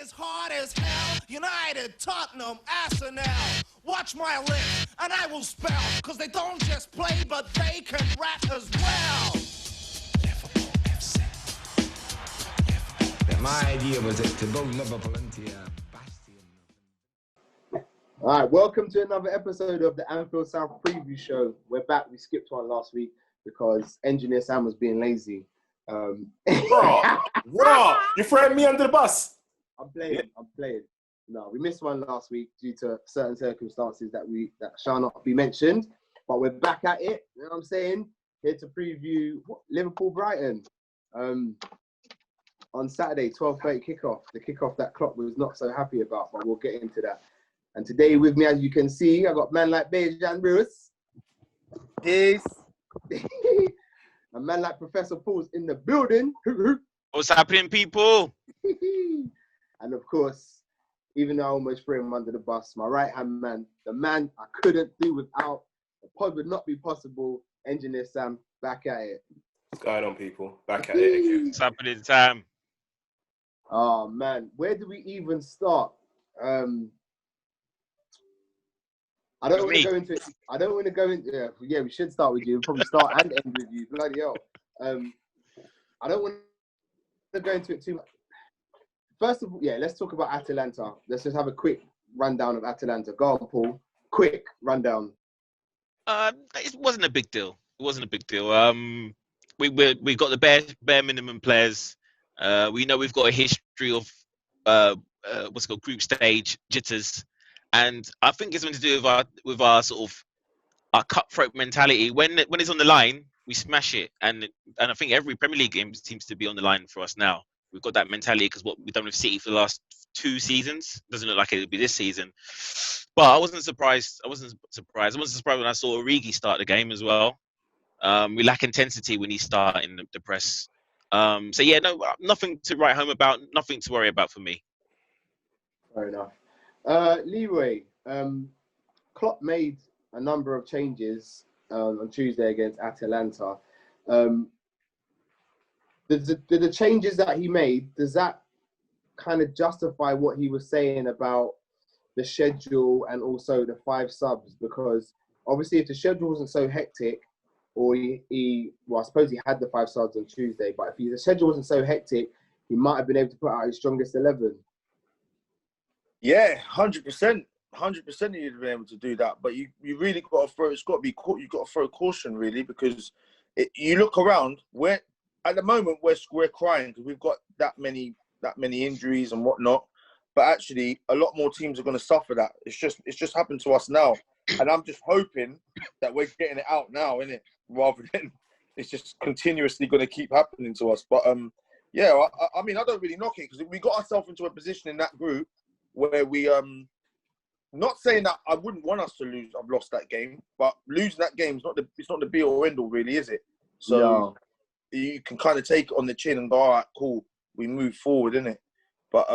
is hard as hell. United, Tottenham, Arsenal. Watch my lips, and I will spell. Cause they don't just play, but they can rap as well. Liverpool FC. My idea was to build Liverpool into a bastion. All right, welcome to another episode of the Anfield South Preview Show. We're back. We skipped one last week because Engineer Sam was being lazy. Bro, you throwing me under the bus. I'm playing. No, we missed one last week due to certain circumstances that shall not be mentioned. But we're back at it. You know what I'm saying? Here to preview Liverpool Brighton. On Saturday, 12:30 kickoff. The kickoff that Klopp was not so happy about, but we'll get into that. And today with me, as you can see, I got man like Bajan Bruce. Peace. A man like Professor Paul's in the building. What's happening, people? And of course, even though I almost threw him under the bus, my right-hand man, the man I couldn't do without, the pod would not be possible, Engineer Sam, back at it. What's going on, people? Back at it again. What's happening, Sam? Oh, man. Where do we even start? I don't want to go into it. Yeah, we should start with you. We'll probably start and end with you. Bloody hell. I don't want to go into it too much. First of all, let's talk about Atalanta. Let's just have a quick rundown of Atalanta. Go on, Paul. Quick rundown. It wasn't a big deal. We got the bare minimum players. We know we've got a history of what's called group stage jitters. And I think it's something to do with our sort of our cutthroat mentality. When it's on the line, we smash it. And I think every Premier League game seems to be on the line for us now. We've got that mentality because what we've done with City for the last 2 seasons doesn't look like it would be this season. But I wasn't surprised. I wasn't surprised when I saw Origi start the game as well. We lack intensity when he starts in the press. Nothing to write home about. Nothing to worry about for me. Fair enough. Leroy, Klopp made a number of changes on Tuesday against Atalanta. The changes that he made, does that kind of justify what he was saying about the schedule and also the 5 subs? Because obviously if the schedule wasn't so hectic, or I suppose he had the 5 subs on Tuesday, but if the schedule wasn't so hectic, he might have been able to put out his strongest 11. Yeah, 100%. 100% you'd be able to do that. But you really got to throw, you've got to throw caution, really, because you look around, at the moment we're crying because we've got that many injuries and whatnot. But actually, a lot more teams are going to suffer that. It's just happened to us now. And I'm just hoping that we're getting it out now, innit? Rather than it's just continuously going to keep happening to us. But, I mean, I don't really knock it because we got ourselves into a position in that group where we, not saying that I wouldn't want us to lose, I've lost that game, but losing that game is not the be or end all, really, is it? So you can kind of take it on the chin and go, all right, cool, we move forward, innit? But,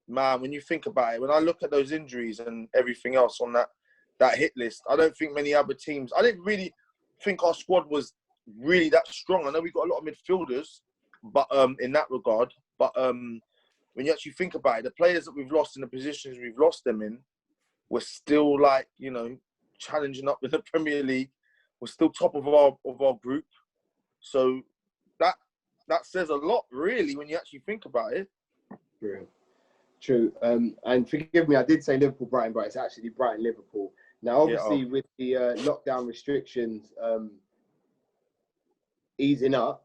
man, when you think about it, when I look at those injuries and everything else on that hit list, I don't think many other teams, I didn't really think our squad was really that strong. I know we've got a lot of midfielders, but in that regard, but when you actually think about it, the players that we've lost in the positions we've lost them in, we're still challenging up in the Premier League. We're still top of our group. So that says a lot, really, when you actually think about it. True. And forgive me, I did say Liverpool Brighton, but it's actually Brighton Liverpool. Now, obviously, with the lockdown restrictions easing up,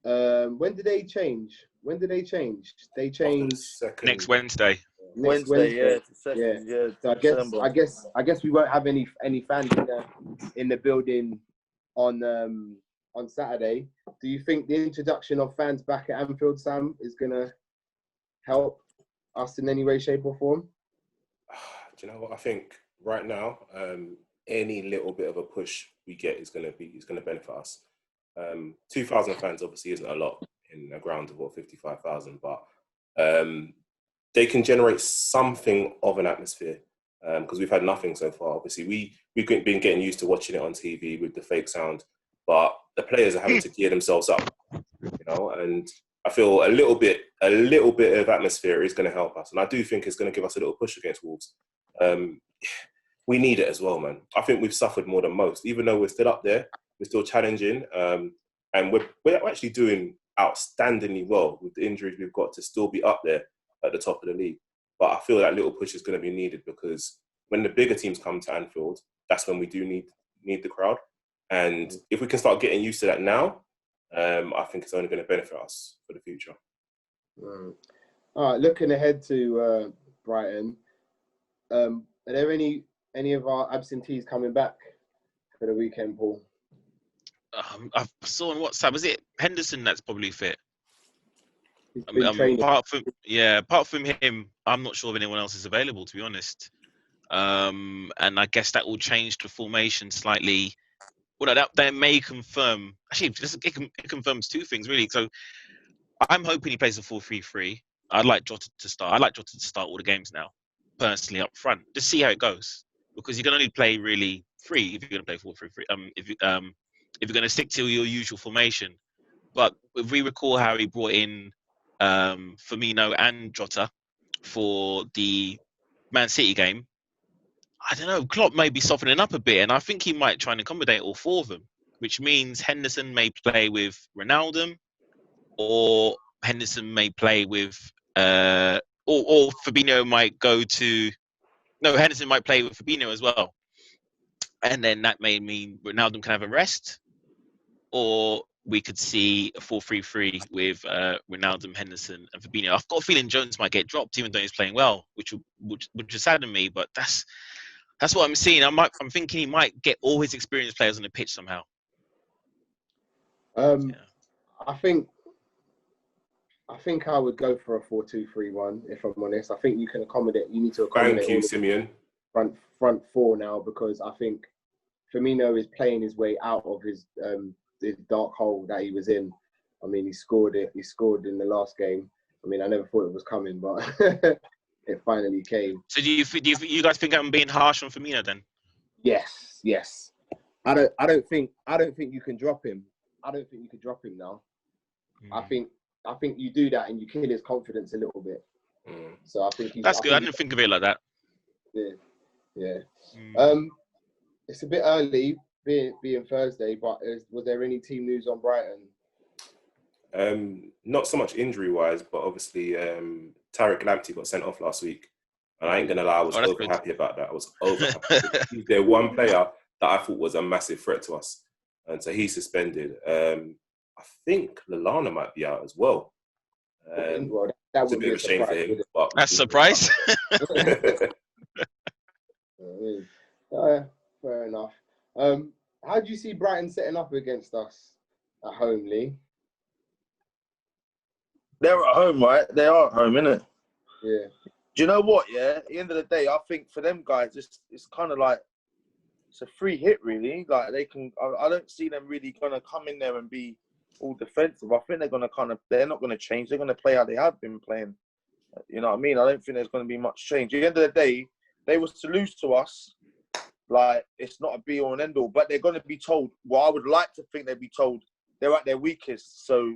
when did they change? They changed Next Wednesday. Wednesday. So I guess we won't have any fans in the building on Saturday. Do you think the introduction of fans back at Anfield, Sam, is gonna help us in any way, shape, or form? Do you know what I think? Right now, any little bit of a push we get is going to benefit us. 2,000 fans obviously isn't a lot in a ground of 55,000, but they can generate something of an atmosphere because we've had nothing so far. Obviously, we've been getting used to watching it on TV with the fake sound, but the players are having to gear themselves up, and I feel a little bit of atmosphere is going to help us, and I do think it's going to give us a little push against Wolves. We need it as well, man. I think we've suffered more than most, even though we're still up there, we're still challenging, and we're actually doing outstandingly well with the injuries we've got to still be up there at the top of the league. But I feel that little push is going to be needed because when the bigger teams come to Anfield, that's when we do need the crowd. And if we can start getting used to that now, I think it's only going to benefit us for the future. All right, looking ahead to Brighton, are there any of our absentees coming back for the weekend, Paul? I saw on WhatsApp, was it Henderson that's probably fit? He's been training. Apart from him, I'm not sure if anyone else is available, to be honest. And I guess that will change the formation slightly. Well, that may confirm. Actually, it confirms two things really. So I'm hoping he plays a 4-3-3. I'd like Jota to start. I'd like Jota to start all the games now, personally up front, to see how it goes. Because you're going to only play really 3 if you're going to play 4-3-3. If you're going to stick to your usual formation. But if we recall how he brought in Firmino and Jota for the Man City game, I don't know, Klopp may be softening up a bit, and I think he might try and accommodate all 4 of them, which means Henderson may play with Ronaldo, or Henderson may play with, or Fabinho might go to, no, Henderson might play with Fabinho as well. And then that may mean Ronaldo can have a rest, or we could see a 4-3-3 with Ronaldo, Henderson, and Fabinho. I've got a feeling Jones might get dropped, even though he's playing well, which would sadden me. But that's what I'm seeing. I'm thinking he might get all his experienced players on the pitch somehow. I think I would go for a 4-2-3-1 if I'm honest. I think you can accommodate. You need to accommodate. Thank you, Simeon. Front 4 now, because I think Firmino is playing his way out of his dark hole that he was in. I mean, he scored in the last game. I mean, I never thought it was coming, but it finally came. So do you guys think I'm being harsh on Firmino then? Yes. I don't think you can drop him. I don't think you can drop him now. I think you do that and you kill his confidence a little bit. So I think that's good. I didn't think of it like that. Yeah. It's a bit early, being Thursday, but was there any team news on Brighton? Not so much injury-wise, but obviously Tariq Lamptey got sent off last week. And I ain't going to lie, I was happy about that. I was happy. He's the one player that I thought was a massive threat to us. And so he's suspended. I think Lallana might be out as well. That would be a shame for him. But that's a surprise. Fair enough. How do you see Brighton setting up against us at home, Lee? They're at home, right? They are at home, innit? Yeah. Do you know what, yeah? At the end of the day, I think for them guys, it's kind of like, it's a free hit, really. Like, I don't see them really going to come in there and be all defensive. I think they're not going to change. They're going to play how they have been playing. You know what I mean? I don't think there's going to be much change. At the end of the day, they was to lose to us. Like, it's not a be-all and end-all, but they're going to be told, I would like to think they'd be told they're at their weakest. So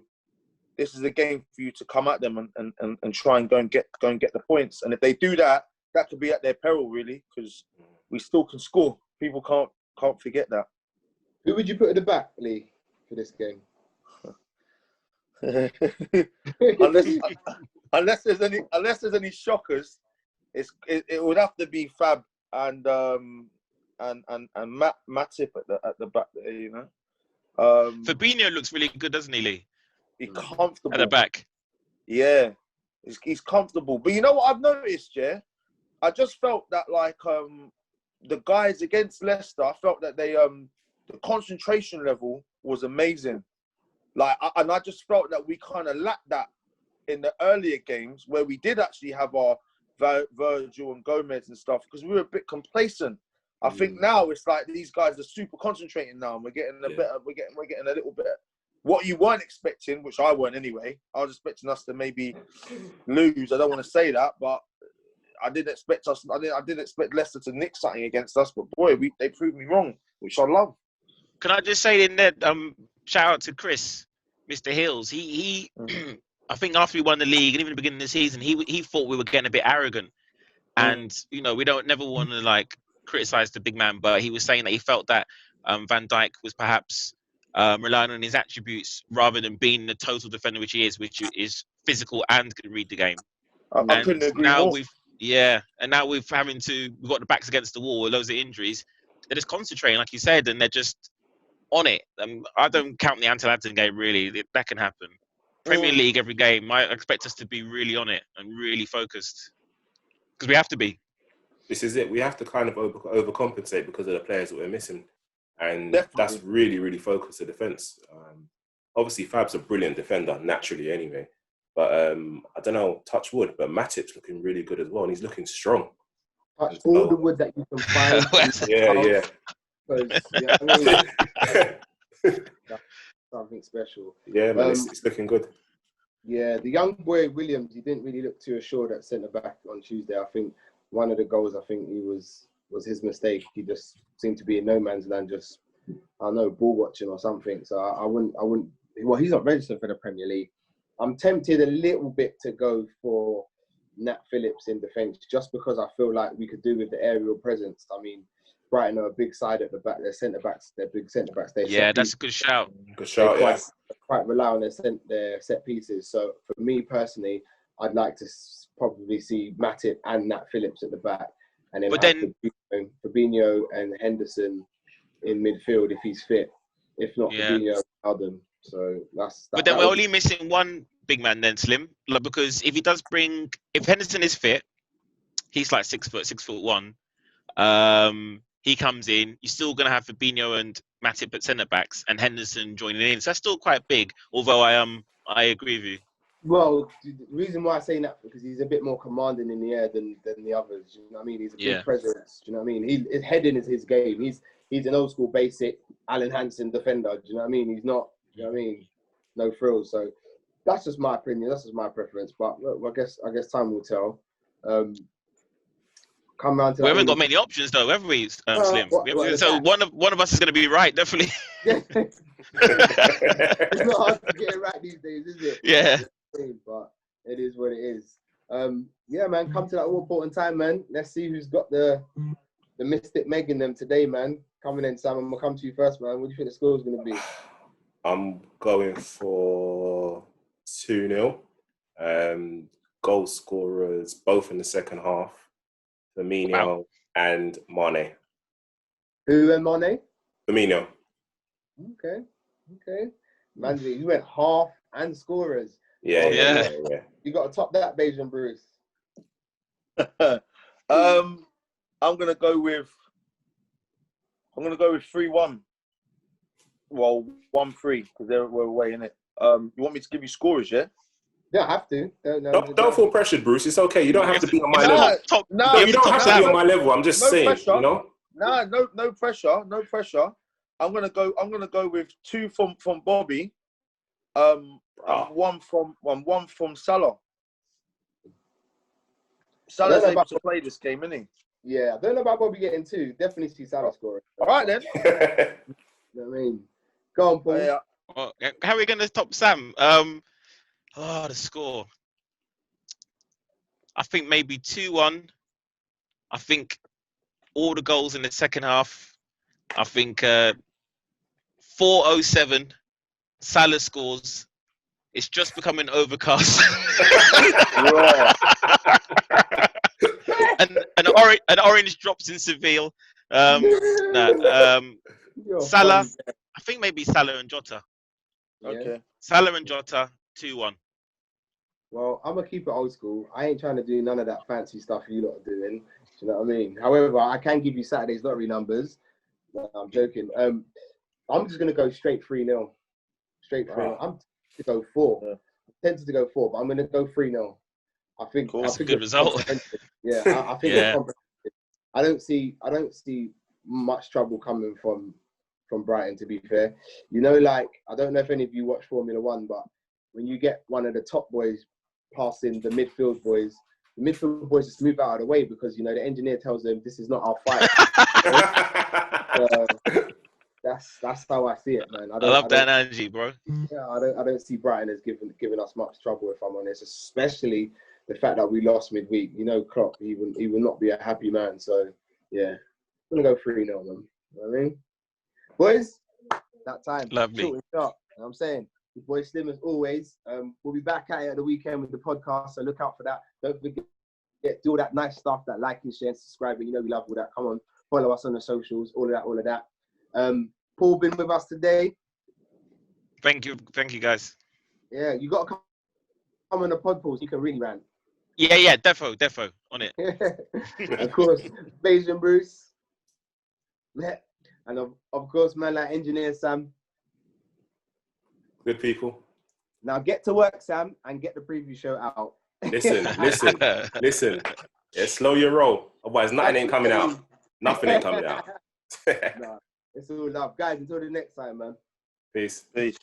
this is a game for you to come at them and try and go and get the points. And if they do that, that could be at their peril, really, because we still can score. People can't forget that. Who would you put at the back, Lee, for this game? unless there's any shockers, it would have to be Fab and Matip at the back there, you know. Fabinho looks really good, doesn't he, Lee? He's comfortable at the back. Yeah, he's comfortable. But you know what I've noticed, yeah? I just felt that like the guys against Leicester, I felt that they the concentration level was amazing. Like, and I just felt that we kind of lacked that in the earlier games where we did actually have our Virgil and Gomez and stuff, because we were a bit complacent. I think now it's like these guys are super concentrating now, and we're getting we're getting a little bit what you weren't expecting, which I weren't anyway. I was expecting us to maybe lose. I don't want to say that, but I didn't expect us. I didn't expect Leicester to nick something against us. But boy, they proved me wrong, which I love. Can I just say in there, shout out to Chris, Mr. Hills. He I think after we won the league and even the beginning of the season, he thought we were getting a bit arrogant. And we don't never want to like criticize the big man, but he was saying that he felt that Van Dijk was perhaps relying on his attributes rather than being the total defender which he is, which is physical and can read the game. I couldn't agree now more. we've got the backs against the wall with loads of injuries. They're just concentrating, like you said, and they're just on it. I don't count the Atalanta game really. That can happen. Premier League every game, I expect us to be really on it and really focused because we have to be. This is it. We have to kind of overcompensate because of the players that we're missing, and Definitely. that's really, really focused the defence. Obviously, Fab's a brilliant defender naturally, anyway. But I don't know, touch wood, but Matip's looking really good as well, and he's looking strong. Touch all the wood that you can find. Yeah. Because, I mean, something special. Yeah, man, it's looking good. Yeah, the young boy Williams, he didn't really look too assured at centre back on Tuesday. I think one of the goals, he was his mistake. He just seemed to be in no man's land, just I don't know, ball watching or something. So I wouldn't. Well, he's not registered for the Premier League. I'm tempted a little bit to go for Nat Phillips in defence, just because I feel like we could do with the aerial presence. I mean, Brighton are a big side at the back. Their centre backs, they're big centre backs. That's a good shout. Good shout, yeah. Quite rely on their set pieces. So for me personally, I'd like to probably see Matip and Nat Phillips at the back, and then Fabinho and Henderson in midfield if he's fit. If not, Fabinho, Alden. So that's. But then we're only missing one big man then, Slim. Like, because if Henderson is fit, he's like 6'1". He comes in. You're still gonna have Fabinho and Matip at centre backs, and Henderson joining in. So that's still quite big. Although I agree with you. Well, the reason why I say that because he's a bit more commanding in the air than the others. You know what I mean? He's a big presence. Do you know what I mean? His heading is his game. He's an old school basic Alan Hansen defender. Do you know what I mean? He's not. You know what I mean? No frills. So that's just my opinion. That's just my preference. But look, I guess time will tell. Come round to. We haven't got many options though, have we, Slim? So one of us is going to be right, definitely. It's not hard to get it right these days, is it? Yeah. But it is what it is. Yeah, man. Come to that all important time, man. Let's see who's got the Mystic Meg in them today, man. Coming in, Sam. I'm gonna come to you first, man. What do you think the score is gonna be? I'm going for 2-0. Goal scorers both in the second half. Firmino and Mane. Who and Mane? Firmino. Okay. Man, you went half and scorers. Yeah. You got to top that, Bajan Bruce. I'm gonna go with 3-1. Well, 1-3 because we're away in it. You want me to give you scorers, yeah? You don't have to. Don't feel pressured, Bruce. It's okay. You don't have to be on my level. You don't have to be on my level. I'm just saying, pressure. you know. No pressure. No pressure. I'm gonna go with 2 from Bobby. And one from Salah. Salah's able to play this game, isn't he? Yeah, I don't know about Bobby getting 2. Definitely see Salah scoring. All right then. You know what I mean? Go on, Paul. Yeah. Well, how are we going to top Sam? The score. I think maybe 2-1. I think all the goals in the second half. I think 4:07. Salah scores. It's just becoming overcast. An orange drops in Seville. Salah. I think maybe Salah and Jota. Okay. Salah and Jota, 2-1. Well, I'm going to keep it old school. I ain't trying to do none of that fancy stuff you lot are doing. Do you know what I mean? However, I can give you Saturday's lottery numbers. No, I'm joking. I'm just going to go straight 3-0. Straight 3-0. I'm tempted to go 4. Yeah. I'm tempted to go 4, but I'm going to go 3-0. I think that's a good result. Yeah, I think it's comprehensive. I don't see much trouble coming from Brighton, to be fair. You know, like, I don't know if any of you watch Formula 1, but when you get one of the top boys passing the midfield boys just move out of the way because, you know, the engineer tells them this is not our fight. That's how I see it, man. I love that analogy, bro. Yeah, I don't see Brighton as giving us much trouble, if I'm honest. Especially the fact that we lost midweek. You know, Klopp, he will not be a happy man. So yeah, I'm gonna go 3-0, man. You know what I mean, boys, that time. Lovely. Short and sharp. You know what I'm saying, your boy Slim as always. We'll be back at it at the weekend with the podcast, so look out for that. Don't forget, do all that nice stuff, that liking, sharing, subscribing. You know we love all that. Come on, follow us on the socials, all of that. Paul been with us today. Thank you, guys. Yeah, you got to come on the pod, Paul, so you can really rant. Yeah, defo on it. Of course, Bajan Bruce. Yeah. And of course, man, like engineer Sam. Good people. Now get to work, Sam, and get the preview show out. Listen. Yeah, slow your roll. Otherwise, nothing ain't coming out. Nothing ain't coming out. Nah, it's all love. Guys, until the next time, man. Peace. Peace.